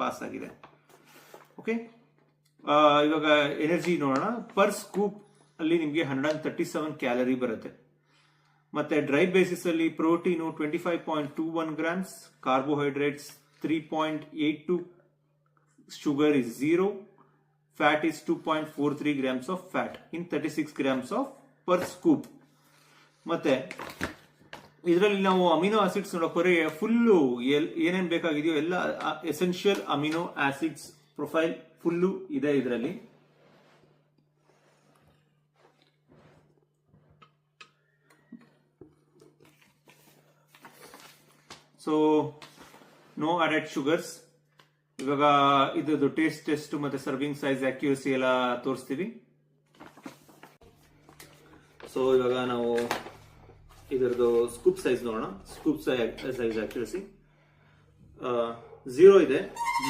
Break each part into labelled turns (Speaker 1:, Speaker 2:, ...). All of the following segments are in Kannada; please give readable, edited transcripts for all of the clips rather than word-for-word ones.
Speaker 1: ಪಾಸ್ ಆಗಿದೆ. ಓಕೆ, ಇವಾಗ ಎನರ್ಜಿ ನೋಡೋಣ. ಪರ್ ಸ್ಕೂಪ್ ಅಲ್ಲಿ ನಿಮಗೆ 137 ಕ್ಯಾಲರಿ ಬರುತ್ತೆ. ಮತ್ತೆ ಡ್ರೈ ಬೇಸಿಸ್ ಅಲ್ಲಿ protein 25.21 grams, carbohydrates 3.82, sugar is 0, fat is 2.43 grams of fat in 36 grams of per scoop. ಮತ್ತೆ ಇದರಲ್ಲಿ ನಾವು ಅಮಿನೋ ಆಸಿಡ್ಸ್ ನೋಡೋಕೆ ಫುಲ್ಲು ಏನೇನ್ ಬೇಕಾಗಿದೆಯೋ ಎಲ್ಲ essential amino acids profile full ಇದೆ ಇದರಲ್ಲಿ. So no added sugars. ಇವಾಗ ಇದ್ರದ್ದು ಟೇಸ್ಟ್ ಟೆಸ್ಟ್ ಮತ್ತೆ ಸರ್ವಿಂಗ್ ಸೈಜ್ ಅಕ್ಯುರಸಿ ಎಲ್ಲ ತೋರಿಸ್ತೀವಿ. ಸೊ ಇವಾಗ ನಾವು ಇದರದ್ದು ಸ್ಕೂಪ್ ಸೈಜ್ ನೋಡೋಣ. ಸ್ಕೂಪ್ ಸೈಜ್ ಅಕ್ಯುರಸಿ 0 ಇದೆ,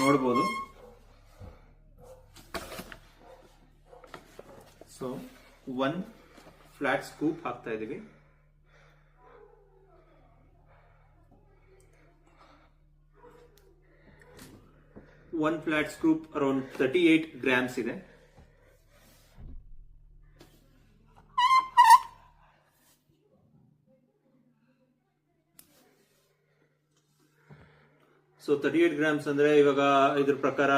Speaker 1: ನೋಡಬಹುದು. ಸೊ 1 ಫ್ಲಾಟ್ ಸ್ಕೂಪ್ ಹಾಕ್ತಾ ಇದೀವಿ. One flat scoop around 38 grams ಇದೆ. ಸೊ 38 grams ಅಂದ್ರೆ ಇವಾಗ ಇದ್ರ ಪ್ರಕಾರ